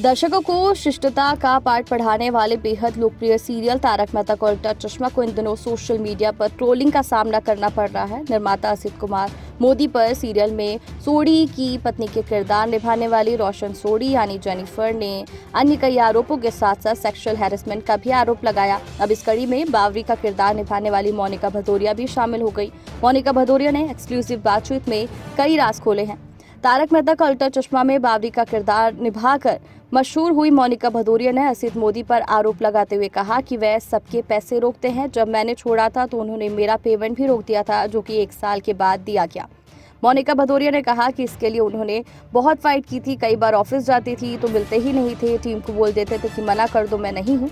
दर्शकों को शिष्टता का पाठ पढ़ाने वाले बेहद लोकप्रिय सीरियल तारक मेहता का उल्टा चश्मा को इन दिनों सोशल मीडिया पर ट्रोलिंग का सामना करना पड़ रहा है। निर्माता असित कुमार मोदी पर सीरियल में सोढ़ी की पत्नी के किरदार निभाने वाली रोशन सोढ़ी यानी जेनिफर ने अन्य कई आरोपों के साथ साथ सेक्सुअल हैरेसमेंट का भी आरोप लगाया। अब इस कड़ी में बावरी का किरदार निभाने वाली मोनिका भदौरिया भी शामिल हो गई। मोनिका भदौरिया ने एक्सक्लूसिव बातचीत में कई राज खोले हैं। तारक मेहता का उल्टा चश्मा में बावरी का किरदार निभाकर मशहूर हुई मोनिका भदौरिया ने असित मोदी पर आरोप लगाते हुए कहा कि वह सबके पैसे रोकते हैं। जब मैंने छोड़ा था तो उन्होंने मेरा पेमेंट भी रोक दिया था, जो कि 1 साल के बाद दिया गया। मोनिका भदौरिया ने कहा कि इसके लिए उन्होंने बहुत फाइट की थी। कई बार ऑफिस जाती थी तो मिलते ही नहीं थे, टीम को बोल देते थे कि मना कर दो, मैं नहीं हूँ।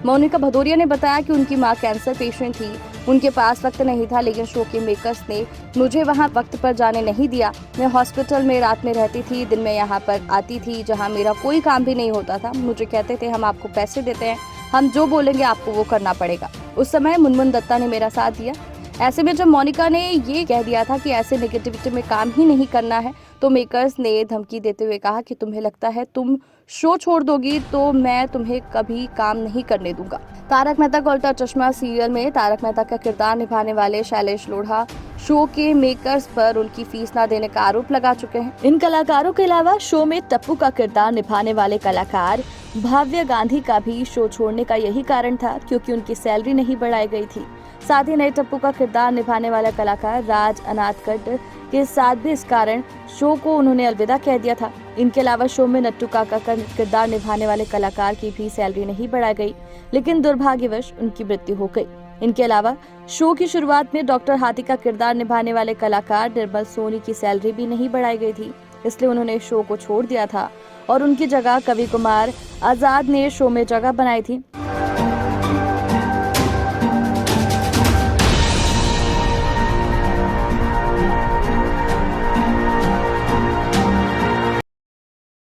मोनिका भदौरिया ने बताया कि उनकी मां कैंसर पेशेंट थी, उनके पास वक्त नहीं था, लेकिन शो के मेकर्स ने मुझे वहां वक्त पर जाने नहीं दिया। मैं हॉस्पिटल में रात में रहती थी, दिन में यहाँ पर आती थी जहां मेरा कोई काम भी नहीं होता था। मुझे कहते थे हम आपको पैसे देते हैं, हम जो बोलेंगे आपको वो करना पड़ेगा। उस समय मुनमुन दत्ता ने मेरा साथ दिया। ऐसे में जब मोनिका ने ये कह दिया था कि ऐसे नेगेटिविटी में काम ही नहीं करना है, तो मेकर्स ने धमकी देते हुए कहा कि तुम्हें लगता है तुम शो छोड़ दोगी तो मैं तुम्हें कभी काम नहीं करने दूंगा। तारक मेहता का उल्टा चश्मा सीरियल में तारक मेहता का किरदार निभाने वाले शैलेश लोढ़ा शो के मेकर्स पर उनकी फीस न देने का आरोप लगा चुके हैं। इन कलाकारों के अलावा शो में टप्पू का किरदार निभाने वाले कलाकार भाव्य गांधी का भी शो छोड़ने का यही कारण था, क्योंकि उनकी सैलरी नहीं बढ़ाई गई थी। साथ ही नए टप्पू का किरदार निभाने वाला कलाकार राज अनाथकट के साथ भी इस कारण शो को उन्होंने अलविदा कह दिया था। इनके अलावा शो में नट्टू काका का किरदार निभाने वाले कलाकार की भी सैलरी नहीं बढ़ाई गई, लेकिन दुर्भाग्यवश उनकी मृत्यु हो गई। इनके अलावा शो की शुरुआत में डॉक्टर हाथी का किरदार निभाने वाले कलाकार निर्मल सोनी की सैलरी भी नहीं बढ़ाई गई थी, इसलिए उन्होंने शो को छोड़ दिया था और उनकी जगह कवि कुमार आजाद ने शो में जगह बनाई थी।